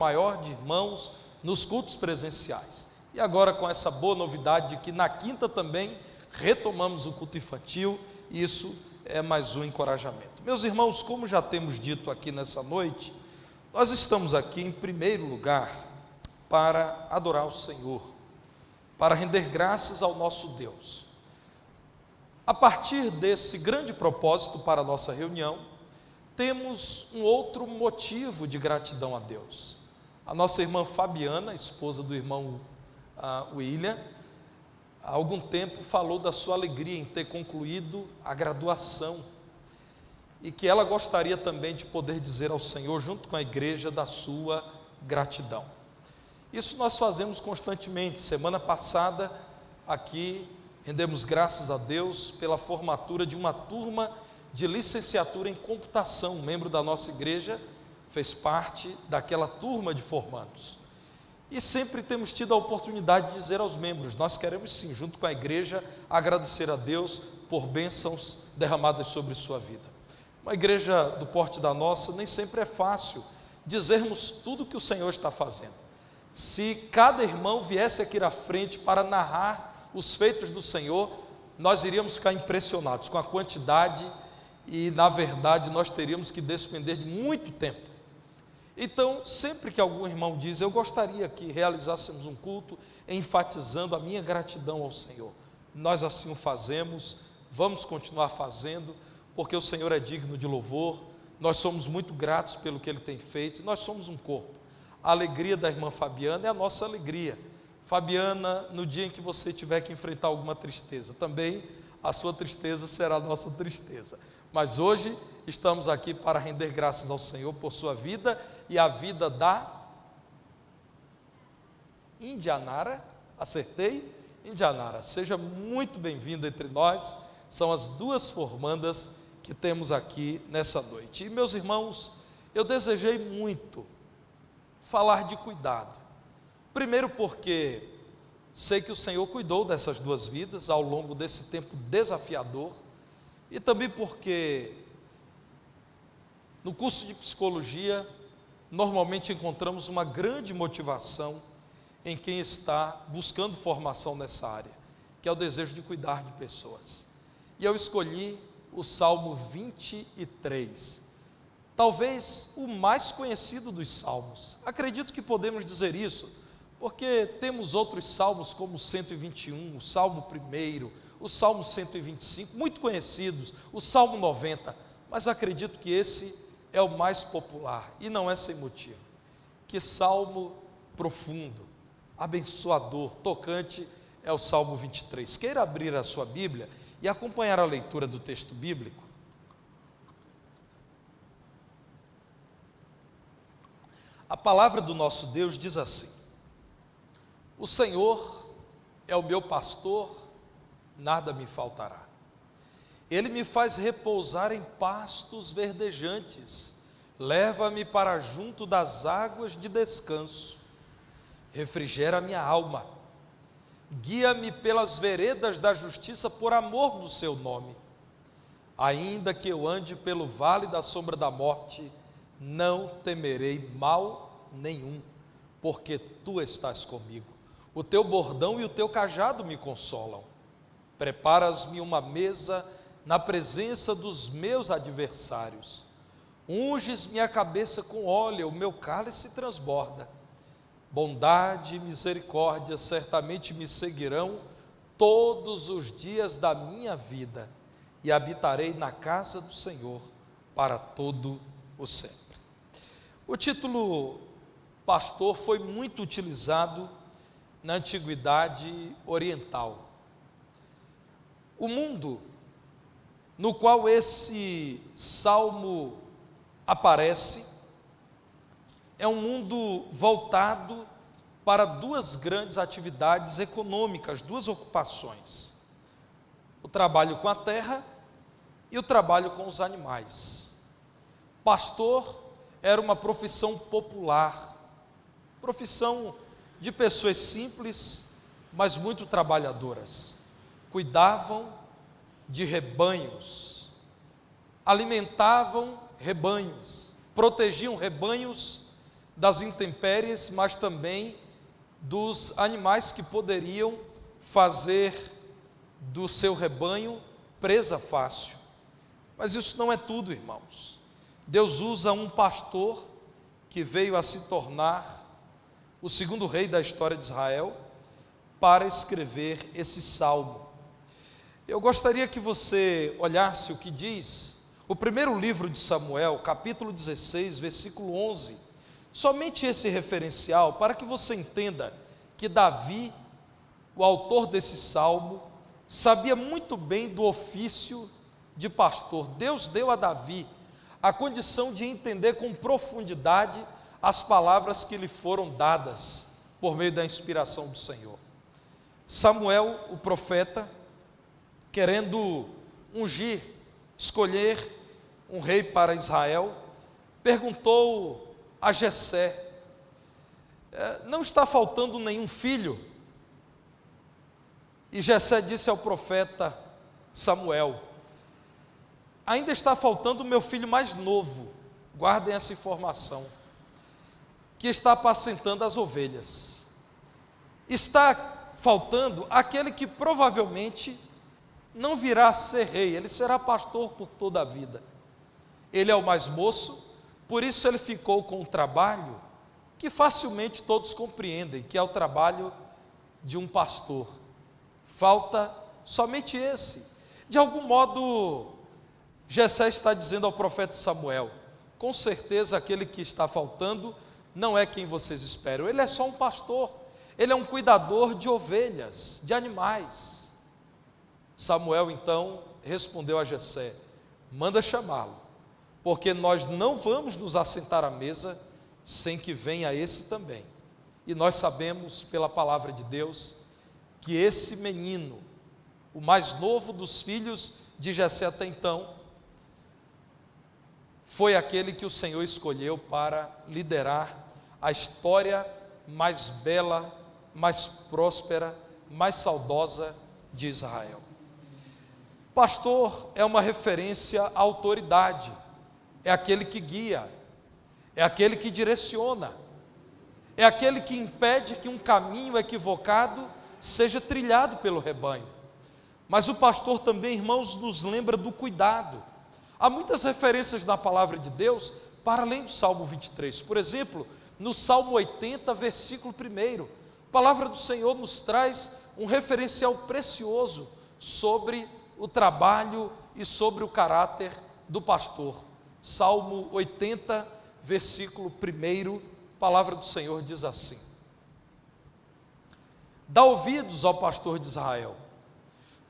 maior de irmãos nos cultos presenciais. E agora com essa boa novidade de que na quinta também retomamos o culto infantil, isso é mais um encorajamento. Meus irmãos, como já temos dito aqui nessa noite, nós estamos aqui em primeiro lugar para adorar o Senhor, para render graças ao nosso Deus. A partir desse grande propósito para a nossa reunião, temos um outro motivo de gratidão a Deus. A nossa irmã Fabiana, esposa do irmão William, há algum tempo falou da sua alegria em ter concluído a graduação e que ela gostaria também de poder dizer ao Senhor, junto com a igreja, da sua gratidão. Isso nós fazemos constantemente. Semana passada, aqui, rendemos graças a Deus pela formatura de uma turma de licenciatura em computação. Um membro da nossa igreja fez parte daquela turma de formandos. E sempre temos tido a oportunidade de dizer aos membros, nós queremos sim, junto com a igreja, agradecer a Deus por bênçãos derramadas sobre sua vida. Uma igreja do porte da nossa, nem sempre é fácil dizermos tudo que o Senhor está fazendo. Se cada irmão viesse aqui à frente para narrar os feitos do Senhor, nós iríamos ficar impressionados com a quantidade e, na verdade, nós teríamos que despender de muito tempo. Então, sempre que algum irmão diz, eu gostaria que realizássemos um culto enfatizando a minha gratidão ao Senhor, nós assim o fazemos, vamos continuar fazendo, porque o Senhor é digno de louvor, nós somos muito gratos pelo que Ele tem feito, e nós somos um corpo. A alegria da irmã Fabiana é a nossa alegria. Fabiana, no dia em que você tiver que enfrentar alguma tristeza, também a sua tristeza será a nossa tristeza. Mas hoje estamos aqui para render graças ao Senhor por sua vida e a vida da Indianara, acertei? Indianara, seja muito bem-vinda entre nós, são as duas formandas que temos aqui nessa noite. E meus irmãos, eu desejei muito falar de cuidado. Primeiro porque sei que o Senhor cuidou dessas duas vidas ao longo desse tempo desafiador, e também porque no curso de psicologia normalmente encontramos uma grande motivação em quem está buscando formação nessa área, que é o desejo de cuidar de pessoas. E eu escolhi o Salmo 23, talvez o mais conhecido dos salmos. Acredito que podemos dizer isso, porque temos outros salmos como o 121, o Salmo 1, o Salmo 125, muito conhecidos, o Salmo 90, mas acredito que esse é o mais popular, e não é sem motivo. Que salmo profundo, abençoador, tocante é o Salmo 23. Queira abrir a sua Bíblia e acompanhar a leitura do texto bíblico. A palavra do nosso Deus diz assim: o Senhor é o meu pastor, nada me faltará. Ele me faz repousar em pastos verdejantes, leva-me para junto das águas de descanso, refrigera a minha alma, guia-me pelas veredas da justiça por amor do seu nome. Ainda que eu ande pelo vale da sombra da morte, não temerei mal nenhum, porque tu estás comigo. O teu bordão e o teu cajado me consolam. Preparas-me uma mesa na presença dos meus adversários. Unges minha cabeça com óleo, o meu cálice transborda. Bondade e misericórdia certamente me seguirão todos os dias da minha vida, e habitarei na casa do Senhor para todo o sempre. O título pastor foi muito utilizado na antiguidade oriental. O mundo no qual esse salmo aparece é um mundo voltado para duas grandes atividades econômicas, duas ocupações: o trabalho com a terra e o trabalho com os animais. Pastor era uma profissão popular, profissão de pessoas simples, mas muito trabalhadoras. Cuidavam de rebanhos, alimentavam rebanhos, protegiam rebanhos das intempéries, mas também dos animais que poderiam fazer do seu rebanho presa fácil. Mas isso não é tudo, irmãos. Deus usa um pastor que veio a se tornar o segundo rei da história de Israel para escrever esse salmo. Eu gostaria que você olhasse o que diz o primeiro livro de Samuel, capítulo 16, versículo 11. Somente esse referencial, para que você entenda que Davi, o autor desse salmo, sabia muito bem do ofício de pastor. Deus deu a Davi a condição de entender com profundidade as palavras que lhe foram dadas por meio da inspiração do Senhor. Samuel, o profeta, querendo ungir, escolher um rei para Israel, perguntou a Jessé: não está faltando nenhum filho? E Jessé disse ao profeta Samuel: ainda está faltando o meu filho mais novo, guardem essa informação, que está apacentando as ovelhas. Está faltando aquele que provavelmente não virá a ser rei, ele será pastor por toda a vida. Ele é o mais moço, por isso ele ficou com um trabalho que facilmente todos compreendem, que é o trabalho de um pastor. Falta somente esse. De algum modo, Jessé está dizendo ao profeta Samuel: com certeza aquele que está faltando não é quem vocês esperam, ele é só um pastor, ele é um cuidador de ovelhas, de animais. Samuel então respondeu a Jessé: manda chamá-lo, porque nós não vamos nos assentar à mesa sem que venha esse também. E nós sabemos pela palavra de Deus que esse menino, o mais novo dos filhos de Jessé até então, foi aquele que o Senhor escolheu para liderar a história mais bela, mais próspera, mais saudosa de Israel. Pastor é uma referência à autoridade, é aquele que guia, é aquele que direciona, é aquele que impede que um caminho equivocado seja trilhado pelo rebanho. Mas o pastor também, irmãos, nos lembra do cuidado. Há muitas referências na palavra de Deus para além do Salmo 23. Por exemplo, no Salmo 80, versículo 1, a palavra do Senhor nos traz um referencial precioso sobre o trabalho e sobre o caráter do pastor. Salmo 80, versículo 1, a palavra do Senhor diz assim: dá ouvidos ao pastor de Israel,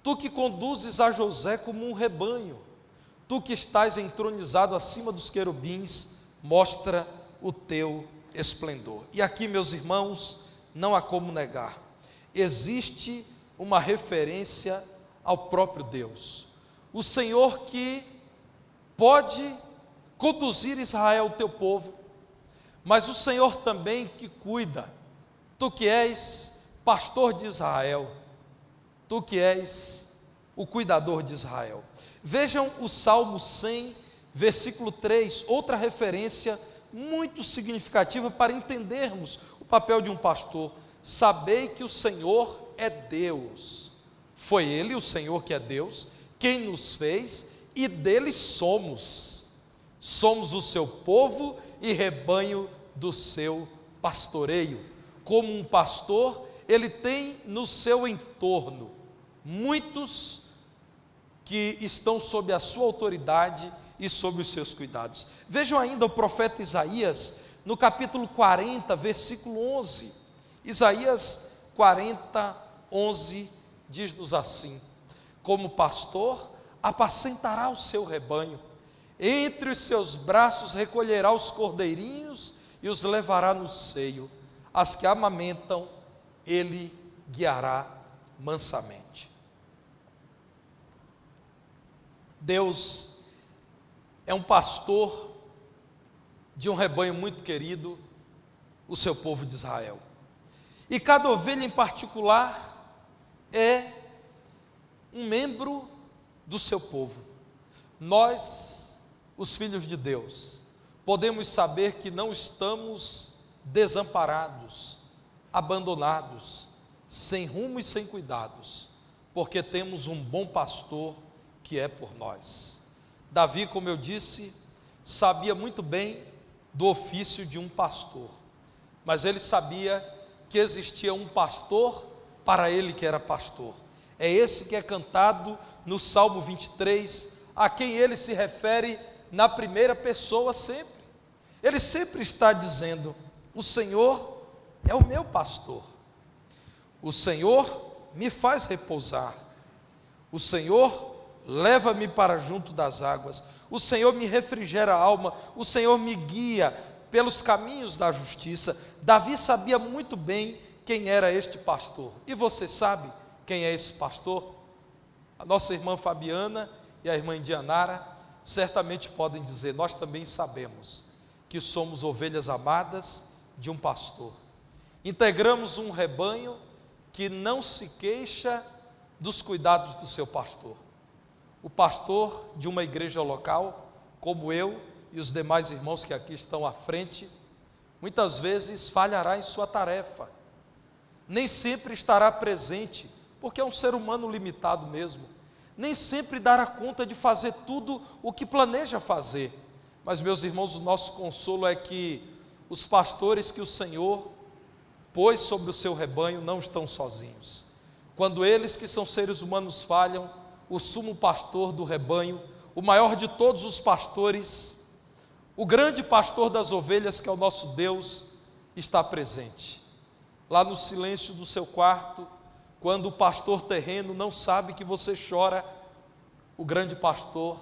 tu que conduzes a José como um rebanho, tu que estás entronizado acima dos querubins, mostra o teu esplendor. E aqui, meus irmãos, não há como negar, existe uma referência ao próprio Deus, o Senhor que pode conduzir Israel, o teu povo, mas o Senhor também que cuida. Tu que és pastor de Israel, tu que és o cuidador de Israel. Vejam o Salmo 100, versículo 3, outra referência muito significativa para entendermos o papel de um pastor. Sabei que o Senhor é Deus. Foi Ele, o Senhor que é Deus, quem nos fez, e dele somos. Somos o seu povo e rebanho do seu pastoreio. Como um pastor, ele tem no seu entorno muitos que estão sob a sua autoridade e sob os seus cuidados. Vejam ainda o profeta Isaías, no capítulo 40, versículo 11. Isaías 40, 11, diz-nos assim: como pastor, apacentará o seu rebanho, entre os seus braços recolherá os cordeirinhos e os levará no seio, as que amamentam, ele guiará mansamente. Deus é um pastor de um rebanho muito querido, o seu povo de Israel. E cada ovelha em particular é um membro do seu povo. Nós, os filhos de Deus, podemos saber que não estamos desamparados, abandonados, sem rumo e sem cuidados, porque temos um bom pastor que é por nós. Davi, como eu disse, sabia muito bem do ofício de um pastor, mas ele sabia que existia um pastor para ele que era pastor. É esse que é cantado no Salmo 23, a quem ele se refere na primeira pessoa sempre. Ele sempre está dizendo: o Senhor é o meu pastor, o Senhor me faz repousar, o Senhor leva-me para junto das águas, o Senhor me refrigera a alma, o Senhor me guia pelos caminhos da justiça. Davi sabia muito bem quem era este pastor. E você sabe quem é esse pastor? A nossa irmã Fabiana e a irmã Indianara certamente podem dizer: nós também sabemos que somos ovelhas amadas de um pastor. Integramos um rebanho que não se queixa dos cuidados do seu pastor. O pastor de uma igreja local, como eu e os demais irmãos que aqui estão à frente, muitas vezes falhará em sua tarefa, nem sempre estará presente, porque é um ser humano limitado mesmo, nem sempre dará conta de fazer tudo o que planeja fazer. Mas, meus irmãos, o nosso consolo é que os pastores que o Senhor pôs sobre o seu rebanho não estão sozinhos. Quando eles, que são seres humanos, falham, o sumo pastor do rebanho, o maior de todos os pastores, o grande pastor das ovelhas, que é o nosso Deus, está presente. Lá no silêncio do seu quarto, quando o pastor terreno não sabe que você chora, o grande pastor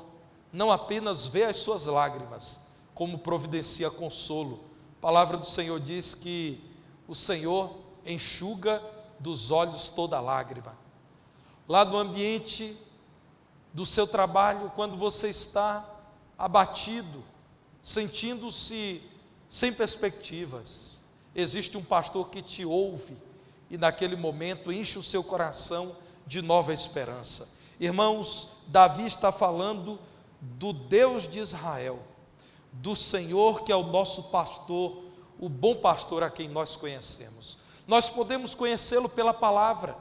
não apenas vê as suas lágrimas, como providencia consolo. A palavra do Senhor diz que o Senhor enxuga dos olhos toda lágrima. Lá no ambiente do seu trabalho, quando você está abatido, sentindo-se sem perspectivas, existe um pastor que te ouve e naquele momento enche o seu coração de nova esperança. Irmãos, Davi está falando do Deus de Israel, do Senhor que é o nosso pastor, o bom pastor a quem nós conhecemos. Nós podemos conhecê-lo pela palavra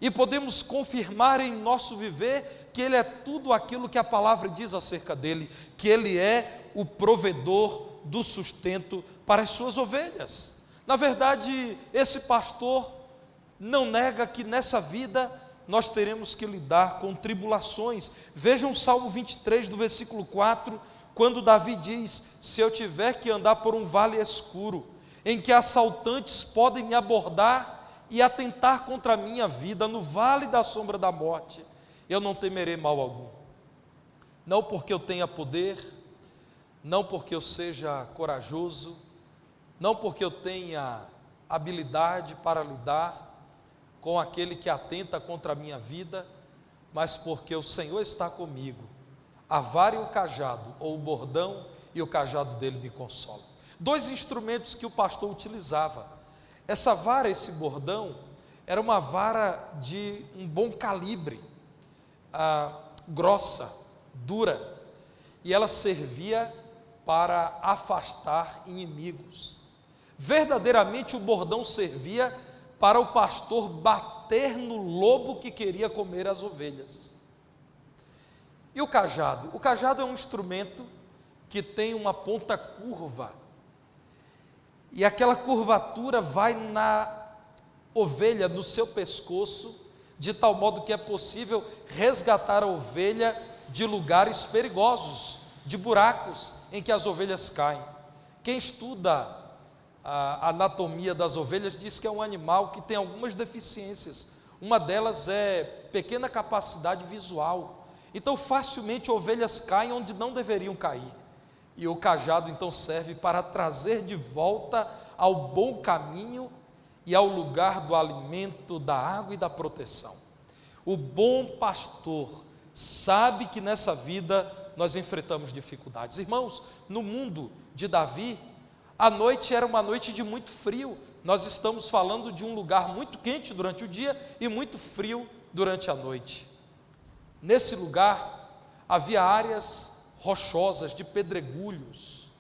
e podemos confirmar em nosso viver que Ele é tudo aquilo que a palavra diz acerca dele, que Ele é o provedor do sustento para as suas ovelhas. Na verdade, esse pastor não nega que nessa vida nós teremos que lidar com tribulações. Vejam o Salmo 23, do versículo 4, quando Davi diz: se eu tiver que andar por um vale escuro, em que assaltantes podem me abordar e atentar contra a minha vida, no vale da sombra da morte, eu não temerei mal algum. Não porque eu tenha poder, não porque eu seja corajoso, não porque eu tenha habilidade para lidar com aquele que atenta contra a minha vida, mas porque o Senhor está comigo. A vara e o cajado, ou o bordão e o cajado dele me consolam. Dois instrumentos que o pastor utilizava. Essa vara, esse bordão, era uma vara de um bom calibre, grossa, dura, e ela servia para afastar inimigos. Verdadeiramente o bordão servia para o pastor bater no lobo que queria comer as ovelhas. E o cajado? O cajado é um instrumento que tem uma ponta curva, e aquela curvatura vai na ovelha, no seu pescoço, de tal modo que é possível resgatar a ovelha de lugares perigosos, de buracos em que as ovelhas caem. Quem estuda a anatomia das ovelhas diz que é um animal que tem algumas deficiências. Uma delas é pequena capacidade visual. Então facilmente ovelhas caem onde não deveriam cair. E o cajado então serve para trazer de volta ao bom caminho e ao lugar do alimento, da água e da proteção. O bom pastor sabe que nessa vida nós enfrentamos dificuldades. Irmãos, no mundo de Davi, a noite era uma noite de muito frio. Nós estamos falando de um lugar muito quente durante o dia e muito frio durante a noite. Nesse lugar havia áreas rochosas, de pedregulhos,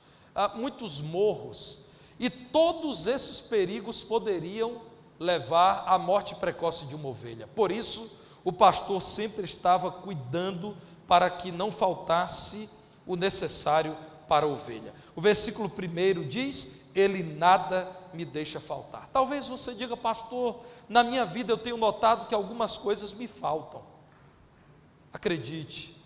muitos morros, E todos esses perigos poderiam levar à morte precoce de uma ovelha. Por isso, o pastor sempre estava cuidando para que não faltasse o necessário para a ovelha. O versículo 1 diz: ele nada me deixa faltar. Talvez você diga: pastor, na minha vida eu tenho notado que algumas coisas me faltam. Acredite,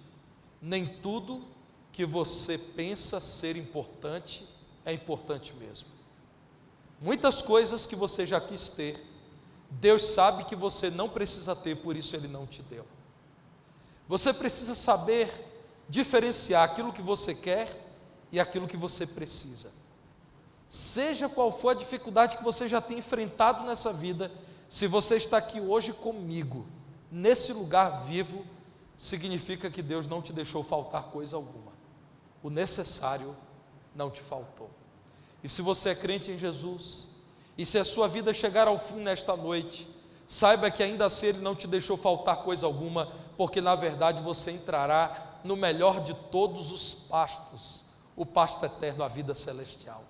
nem tudo que você pensa ser importante é importante mesmo. Muitas coisas que você já quis ter, Deus sabe que você não precisa ter, por isso Ele não te deu. Você precisa saber diferenciar aquilo que você quer e aquilo que você precisa. Seja qual for a dificuldade que você já tem enfrentado nessa vida, se você está aqui hoje comigo, nesse lugar vivo, significa que Deus não te deixou faltar coisa alguma. O necessário não te faltou. E se você é crente em Jesus, e se a sua vida chegar ao fim nesta noite, saiba que ainda assim Ele não te deixou faltar coisa alguma, porque na verdade você entrará no melhor de todos os pastos, o pasto eterno, a vida celestial.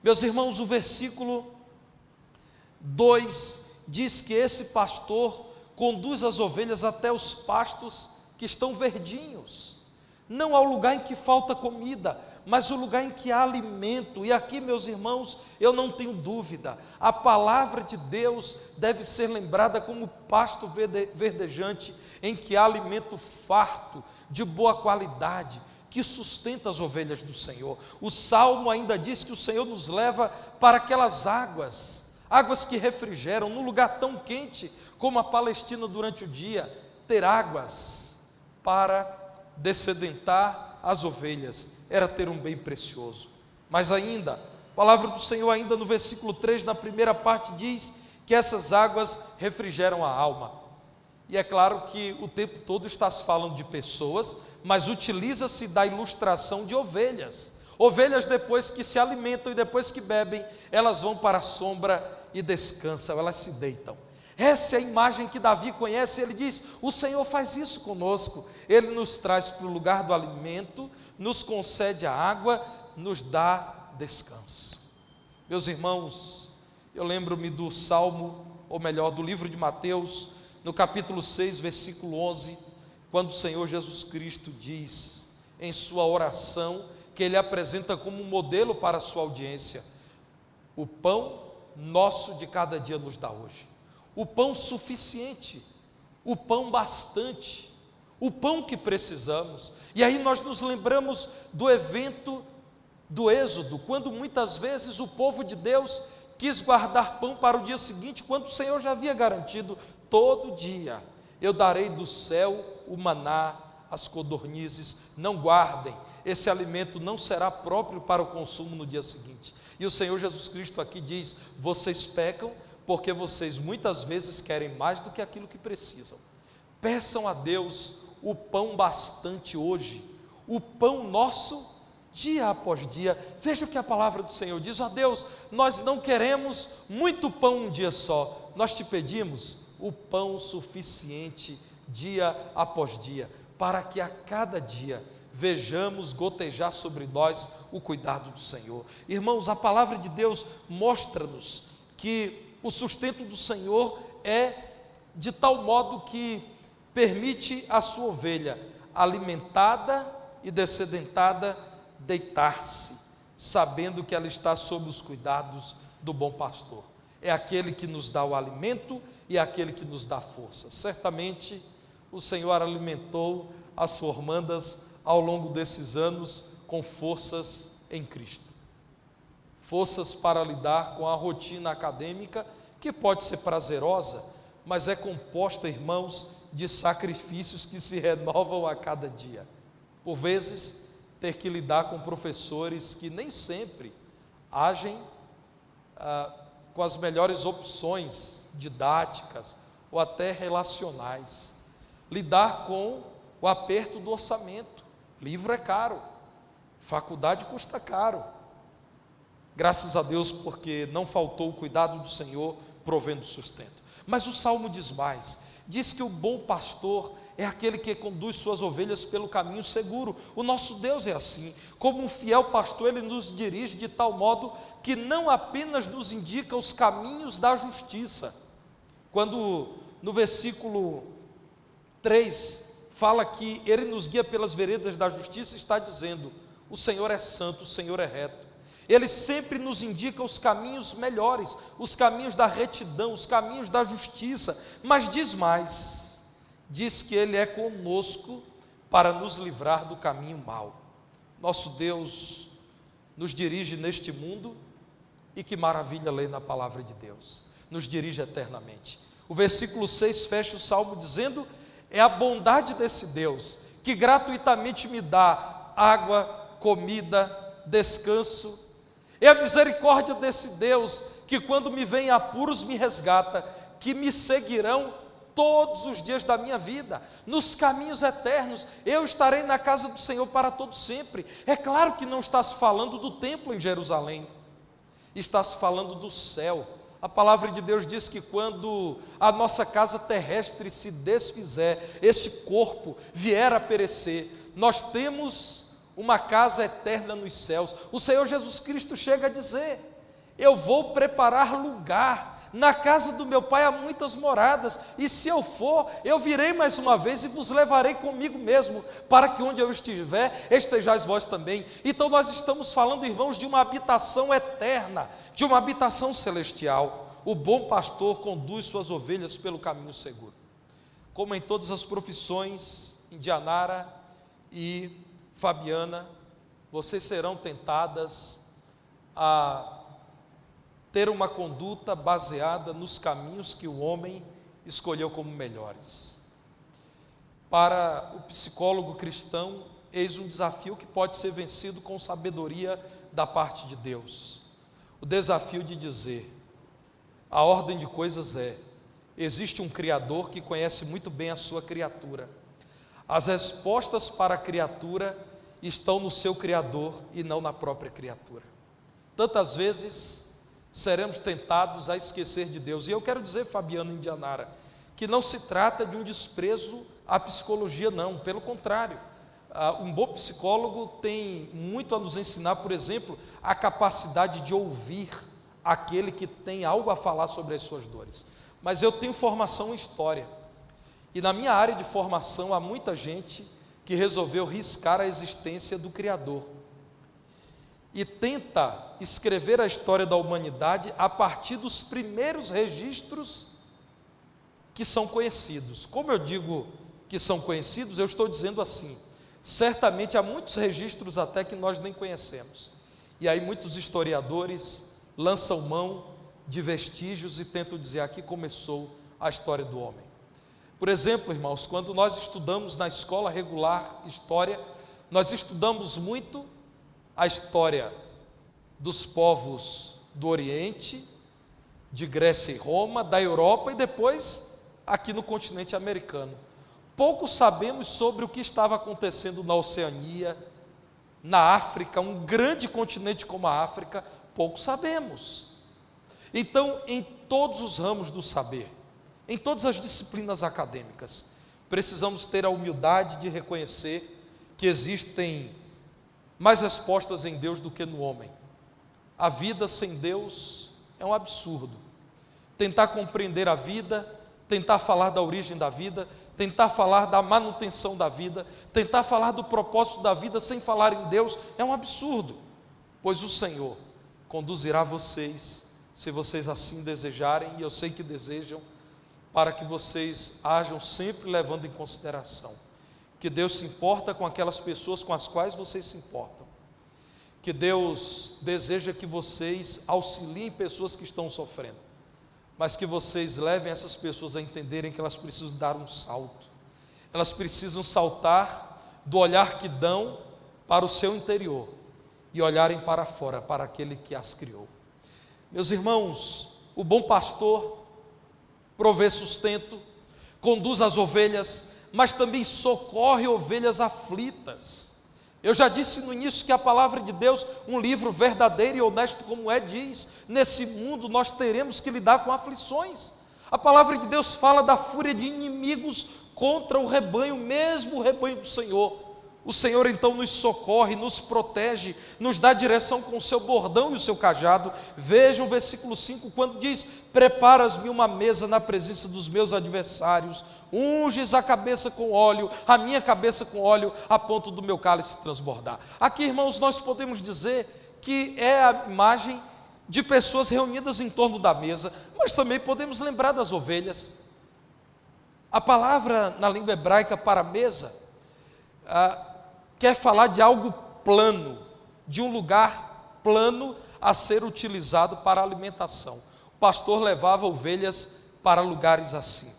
Meus irmãos, o versículo 2 diz que esse pastor conduz as ovelhas até os pastos que estão verdinhos, não ao lugar em que falta comida, mas o lugar em que há alimento. E aqui, meus irmãos, eu não tenho dúvida, a palavra de Deus deve ser lembrada como pasto verdejante, em que há alimento farto, de boa qualidade, que sustenta as ovelhas do Senhor. O Salmo ainda diz que o Senhor nos leva para aquelas águas que refrigeram, num lugar tão quente como a Palestina durante o dia, ter águas para dessedentar as ovelhas, era ter um bem precioso. Mas ainda, a palavra do Senhor ainda no versículo 3, na primeira parte, diz que essas águas refrigeram a alma. E é claro que o tempo todo está se falando de pessoas, mas utiliza-se da ilustração de ovelhas. Ovelhas, depois que se alimentam e depois que bebem, elas vão para a sombra e descansam, elas se deitam. Essa é a imagem que Davi conhece. Ele diz: o Senhor faz isso conosco, Ele nos traz para o lugar do alimento, nos concede a água, nos dá descanso. Meus irmãos, eu lembro-me do Salmo, ou melhor, do livro de Mateus, no capítulo 6, versículo 11, quando o Senhor Jesus Cristo diz, em sua oração, que Ele apresenta como um modelo para a sua audiência: o pão nosso de cada dia nos dá hoje. O pão suficiente, o pão bastante, o pão que precisamos. E aí nós nos lembramos do evento do Êxodo, quando muitas vezes o povo de Deus quis guardar pão para o dia seguinte, quando o Senhor já havia garantido: todo dia eu darei do céu o maná, as codornizes, não guardem, esse alimento não será próprio para o consumo no dia seguinte. E o Senhor Jesus Cristo aqui diz: vocês pecam porque vocês muitas vezes querem mais do que aquilo que precisam. Peçam a Deus o pão bastante hoje, o pão nosso dia após dia. Veja o que a palavra do Senhor diz: ó Deus, nós não queremos muito pão um dia só, nós te pedimos o pão suficiente dia após dia, para que a cada dia vejamos gotejar sobre nós o cuidado do Senhor. Irmãos, a palavra de Deus mostra-nos que o sustento do Senhor é de tal modo que permite a sua ovelha alimentada e dessedentada deitar-se, sabendo que ela está sob os cuidados do bom pastor. É aquele que nos dá o alimento e é aquele que nos dá força. Certamente o Senhor alimentou as formandas ao longo desses anos com forças em Cristo. Forças para lidar com a rotina acadêmica, que pode ser prazerosa, mas é composta, irmãos, de sacrifícios que se renovam a cada dia. Por vezes, ter que lidar com professores que nem sempre agem com as melhores opções didáticas ou até relacionais. Lidar com o aperto do orçamento. Livro é caro, faculdade custa caro. Graças a Deus, porque não faltou o cuidado do Senhor provendo sustento. Mas o Salmo diz mais, diz que o bom pastor é aquele que conduz suas ovelhas pelo caminho seguro. O nosso Deus é assim. Como um fiel pastor, Ele nos dirige de tal modo que não apenas nos indica os caminhos da justiça. Quando no versículo 3 fala que Ele nos guia pelas veredas da justiça, está dizendo: o Senhor é santo, o Senhor é reto. Ele sempre nos indica os caminhos melhores, os caminhos da retidão, os caminhos da justiça. Mas diz mais, diz que Ele é conosco para nos livrar do caminho mau. Nosso Deus nos dirige neste mundo, e que maravilha ler na palavra de Deus, nos dirige eternamente. O versículo 6 fecha o salmo dizendo: é a bondade desse Deus, que gratuitamente me dá água, comida, descanso. É a misericórdia desse Deus, que quando me vem em apuros me resgata, que me seguirão todos os dias da minha vida, nos caminhos eternos. Eu estarei na casa do Senhor para todo sempre. É claro que não está se falando do templo em Jerusalém, está se falando do céu. A palavra de Deus diz que quando a nossa casa terrestre se desfizer, esse corpo vier a perecer, nós temos uma casa eterna nos céus. O Senhor Jesus Cristo chega a dizer: eu vou preparar lugar, na casa do meu Pai há muitas moradas, e se eu for, eu virei mais uma vez e vos levarei comigo mesmo, para que onde eu estiver, estejais vós também. Então nós estamos falando, irmãos, de uma habitação eterna, de uma habitação celestial. O bom pastor conduz suas ovelhas pelo caminho seguro. Como em todas as profissões, Indianara e Fabiana, vocês serão tentadas a ter uma conduta baseada nos caminhos que o homem escolheu como melhores. Para o psicólogo cristão, eis um desafio que pode ser vencido com sabedoria da parte de Deus. O desafio de dizer: a ordem de coisas é, existe um Criador que conhece muito bem a sua criatura. As respostas para a criatura estão no seu Criador e não na própria criatura. Tantas vezes seremos tentados a esquecer de Deus. E eu quero dizer, Fabiana Indianara, que não se trata de um desprezo à psicologia, não. Pelo contrário, um bom psicólogo tem muito a nos ensinar. Por exemplo, a capacidade de ouvir aquele que tem algo a falar sobre as suas dores. Mas eu tenho formação em história, e na minha área de formação há muita gente que resolveu riscar a existência do Criador e tenta escrever a história da humanidade a partir dos primeiros registros que são conhecidos. Como eu digo que são conhecidos, eu estou dizendo assim: certamente há muitos registros até que nós nem conhecemos, e aí muitos historiadores lançam mão de vestígios e tentam dizer: aqui começou a história do homem. Por exemplo, irmãos, quando nós estudamos na escola regular história, nós estudamos muito a história dos povos do Oriente, de Grécia e Roma, da Europa e depois aqui no continente americano. Pouco sabemos sobre o que estava acontecendo na Oceania, na África, um grande continente como a África, pouco sabemos. Então, em todos os ramos do saber, em todas as disciplinas acadêmicas, precisamos ter a humildade de reconhecer que existem mais respostas em Deus do que no homem. A vida sem Deus é um absurdo. Tentar compreender a vida, tentar falar da origem da vida, tentar falar da manutenção da vida, tentar falar do propósito da vida sem falar em Deus, é um absurdo, pois o Senhor conduzirá vocês, se vocês assim desejarem, e eu sei que desejam, para que vocês ajam sempre levando em consideração que Deus se importa com aquelas pessoas com as quais vocês se importam, que Deus deseja que vocês auxiliem pessoas que estão sofrendo, mas que vocês levem essas pessoas a entenderem que elas precisam dar um salto, elas precisam saltar do olhar que dão para o seu interior e olharem para fora, para aquele que as criou. Meus irmãos, o bom pastor provê sustento, conduz as ovelhas, mas também socorre ovelhas aflitas. Eu já disse no início que a palavra de Deus, um livro verdadeiro e honesto como é, diz: nesse mundo nós teremos que lidar com aflições. A palavra de Deus fala da fúria de inimigos contra o rebanho, mesmo o rebanho do Senhor. O Senhor então nos socorre, nos protege, nos dá direção com o seu bordão e o seu cajado. Vejam o versículo 5, quando diz: preparas-me uma mesa na presença dos meus adversários, unges a cabeça com óleo, a minha cabeça com óleo, a ponto do meu cálice transbordar. Aqui, irmãos, nós podemos dizer que é a imagem de pessoas reunidas em torno da mesa, mas também podemos lembrar das ovelhas. A palavra na língua hebraica para mesa quer falar de algo plano, de um lugar plano a ser utilizado para alimentação. O pastor levava ovelhas para lugares assim.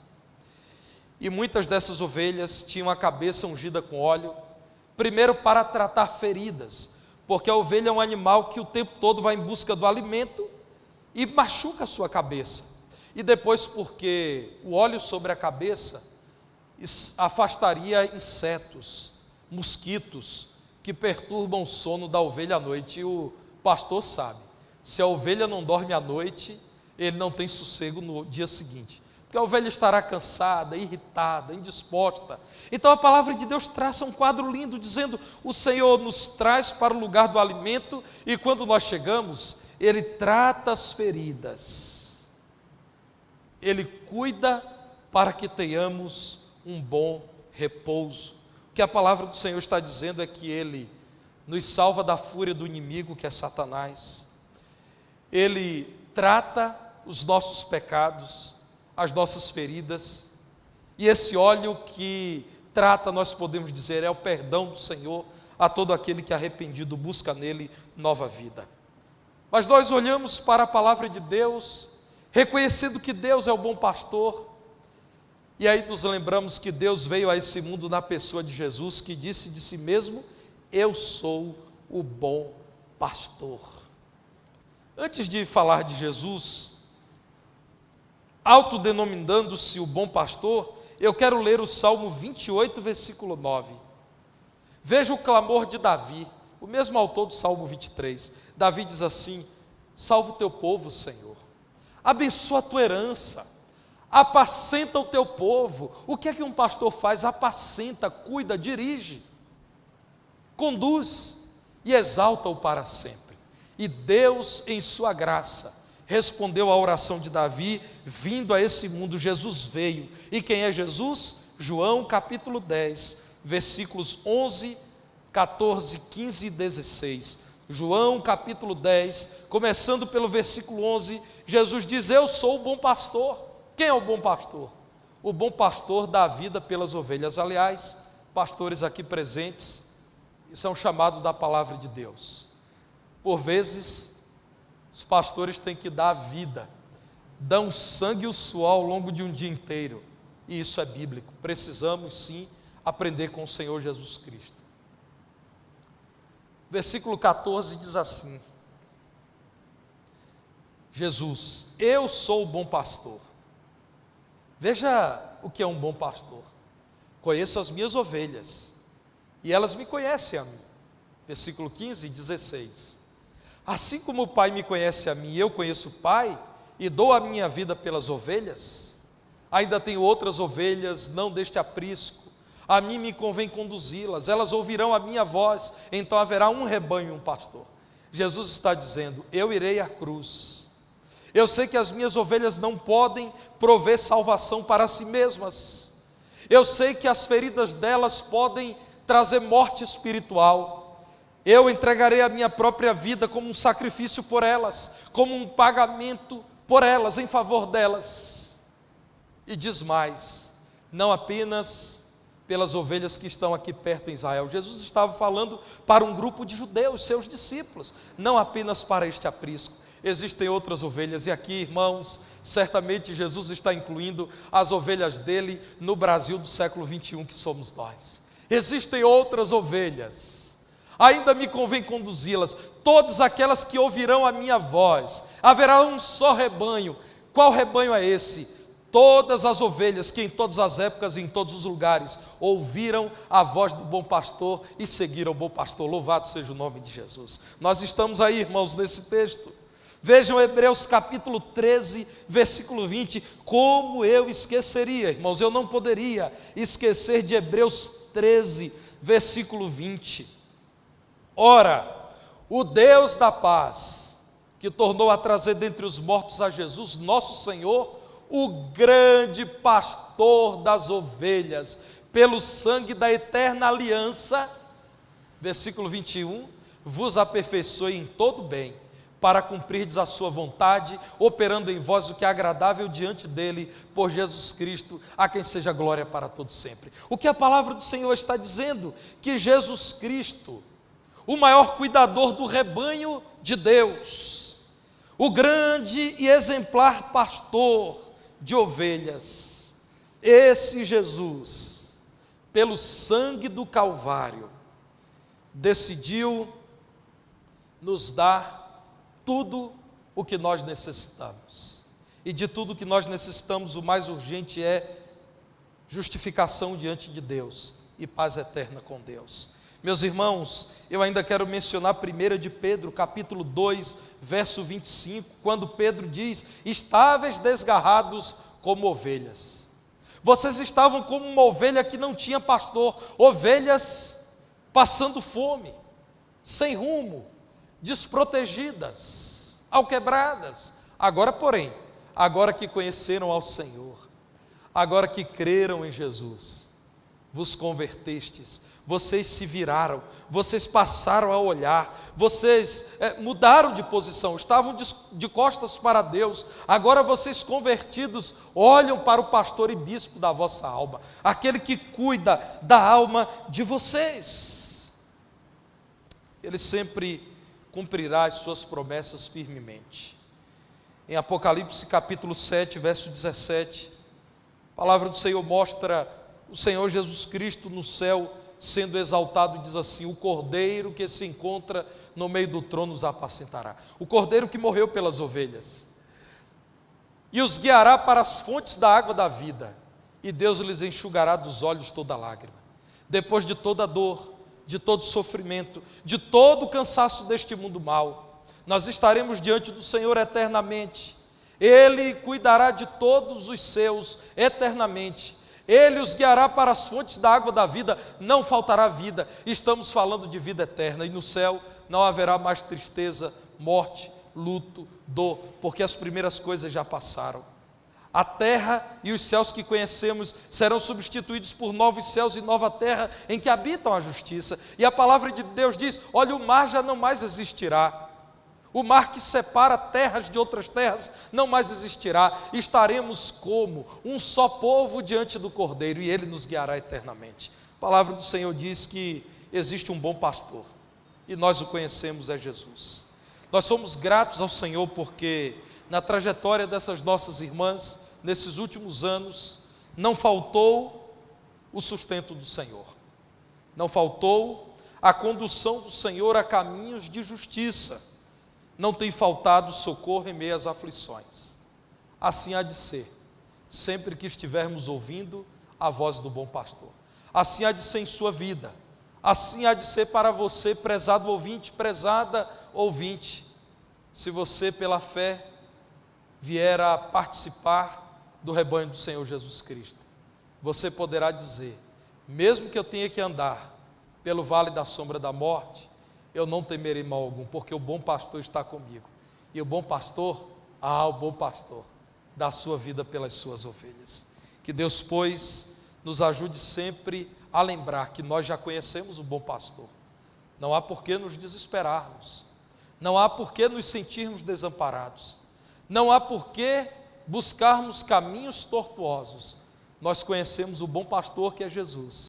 E muitas dessas ovelhas tinham a cabeça ungida com óleo, primeiro para tratar feridas, porque a ovelha é um animal que o tempo todo vai em busca do alimento e machuca a sua cabeça. E depois porque o óleo sobre a cabeça afastaria insetos, mosquitos, que perturbam o sono da ovelha à noite. E o pastor sabe, se a ovelha não dorme à noite, ele não tem sossego no dia seguinte, porque a ovelha estará cansada, irritada, indisposta. Então a palavra de Deus traça um quadro lindo, dizendo: o Senhor nos traz para o lugar do alimento, e quando nós chegamos, Ele trata as feridas, Ele cuida para que tenhamos um bom repouso. O que a palavra do Senhor está dizendo é que Ele nos salva da fúria do inimigo, que é Satanás. Ele trata os nossos pecados, as nossas feridas, e esse óleo que trata, nós podemos dizer, é o perdão do Senhor a todo aquele que arrependido busca nele nova vida. Mas nós olhamos para a palavra de Deus, reconhecendo que Deus é o bom pastor, e aí nos lembramos que Deus veio a esse mundo na pessoa de Jesus, que disse de si mesmo: eu sou o bom pastor. Antes de falar de Jesus, autodenominando-se o bom pastor, eu quero ler o Salmo 28, versículo 9. Veja o clamor de Davi, o mesmo autor do Salmo 23. Davi diz assim: salva o teu povo, Senhor, abençoa a tua herança, apacenta o teu povo. O que é que um pastor faz? Apacenta, cuida, dirige, conduz e exalta-o para sempre. E Deus, em sua graça, respondeu à oração de Davi, vindo a esse mundo. Jesus veio. E quem é Jesus? João capítulo 10, versículos 11, 14, 15 e 16. João capítulo 10, começando pelo versículo 11, Jesus diz: eu sou o bom pastor. Quem é o bom pastor? O bom pastor dá a vida pelas ovelhas. Aliás, pastores aqui presentes são chamados da palavra de Deus. Por vezes, os pastores têm que dar a vida, dão sangue e o suor ao longo de um dia inteiro, e isso é bíblico. Precisamos sim aprender com o Senhor Jesus Cristo. Versículo 14 diz assim: Jesus, eu sou o bom pastor. Veja o que é um bom pastor: conheço as minhas ovelhas, e elas me conhecem a mim. Versículo 15 e 16: assim como o Pai me conhece a mim, eu conheço o Pai, e dou a minha vida pelas ovelhas. Ainda tenho outras ovelhas, não deste aprisco, a mim me convém conduzi-las, elas ouvirão a minha voz, então haverá um rebanho e um pastor. Jesus está dizendo: eu irei à cruz. Eu sei que as minhas ovelhas não podem prover salvação para si mesmas. Eu sei que as feridas delas podem trazer morte espiritual. Eu entregarei a minha própria vida como um sacrifício por elas, como um pagamento por elas, em favor delas. E diz mais: não apenas pelas ovelhas que estão aqui perto em Israel. Jesus estava falando para um grupo de judeus, seus discípulos, não apenas para este aprisco. Existem outras ovelhas, e aqui, irmãos, certamente Jesus está incluindo as ovelhas dele no Brasil do século 21, que somos nós. Existem outras ovelhas, ainda me convém conduzi-las, todas aquelas que ouvirão a minha voz. Haverá um só rebanho. Qual rebanho é esse? Todas as ovelhas que em todas as épocas e em todos os lugares ouviram a voz do bom pastor e seguiram o bom pastor. Louvado seja o nome de Jesus. Nós estamos aí, irmãos, nesse texto. Vejam Hebreus capítulo 13, versículo 20. Como eu esqueceria, irmãos, eu não poderia esquecer de Hebreus 13, versículo 20. Ora, o Deus da paz, que tornou a trazer dentre os mortos a Jesus, nosso Senhor, o grande pastor das ovelhas, pelo sangue da eterna aliança, versículo 21, vos aperfeiçoe em todo bem, para cumprirdes a sua vontade, operando em vós o que é agradável diante dele, por Jesus Cristo, a quem seja glória para todos sempre. O que a palavra do Senhor está dizendo? Que Jesus Cristo, o maior cuidador do rebanho de Deus, o grande e exemplar pastor de ovelhas, esse Jesus, pelo sangue do Calvário, decidiu nos dar tudo o que nós necessitamos. E de tudo que nós necessitamos, o mais urgente é justificação diante de Deus e paz eterna com Deus. Meus irmãos, eu ainda quero mencionar 1 de Pedro, capítulo 2, verso 25, quando Pedro diz: estáveis desgarrados como ovelhas. Vocês estavam como uma ovelha que não tinha pastor, ovelhas passando fome, sem rumo, desprotegidas, alquebradas. Agora, porém, agora que conheceram ao Senhor, agora que creram em Jesus, vos convertestes, vocês se viraram, vocês passaram a olhar, vocês mudaram de posição, estavam de costas para Deus, agora vocês convertidos olham para o pastor e bispo da vossa alma, aquele que cuida da alma de vocês. Ele sempre cumprirá as suas promessas firmemente. Em Apocalipse capítulo 7, verso 17, a palavra do Senhor mostra o Senhor Jesus Cristo no céu sendo exaltado, e diz assim: o cordeiro que se encontra no meio do trono os apacentará. O cordeiro que morreu pelas ovelhas, e os guiará para as fontes da água da vida, e Deus lhes enxugará dos olhos toda lágrima. Depois de toda dor, de todo sofrimento, de todo o cansaço deste mundo mau, nós estaremos diante do Senhor eternamente. Ele cuidará de todos os seus eternamente. Ele os guiará para as fontes da água da vida, não faltará vida. Estamos falando de vida eterna, e no céu não haverá mais tristeza, morte, luto, dor, porque as primeiras coisas já passaram. A terra e os céus que conhecemos serão substituídos por novos céus e nova terra, em que habitam a justiça. E a palavra de Deus diz: olha, o mar já não mais existirá. O mar que separa terras de outras terras não mais existirá. Estaremos como um só povo diante do Cordeiro, e Ele nos guiará eternamente. A palavra do Senhor diz que existe um bom pastor, e nós o conhecemos, é Jesus. Nós somos gratos ao Senhor porque na trajetória dessas nossas irmãs, nesses últimos anos, não faltou o sustento do Senhor, não faltou a condução do Senhor a caminhos de justiça, não tem faltado socorro em meio às aflições. Assim há de ser, sempre que estivermos ouvindo a voz do bom pastor. Assim há de ser em sua vida, assim há de ser para você, prezado ouvinte, prezada ouvinte, se você pela fé vier a participar do rebanho do Senhor Jesus Cristo. Você poderá dizer: mesmo que eu tenha que andar pelo vale da sombra da morte, eu não temerei mal algum, porque o bom pastor está comigo. E o bom pastor, o bom pastor, dá a sua vida pelas suas ovelhas. Que Deus, pois, nos ajude sempre a lembrar que nós já conhecemos o bom pastor. Não há por que nos desesperarmos, não há por que nos sentirmos desamparados, não há por que buscarmos caminhos tortuosos. Nós conhecemos o bom pastor, que é Jesus.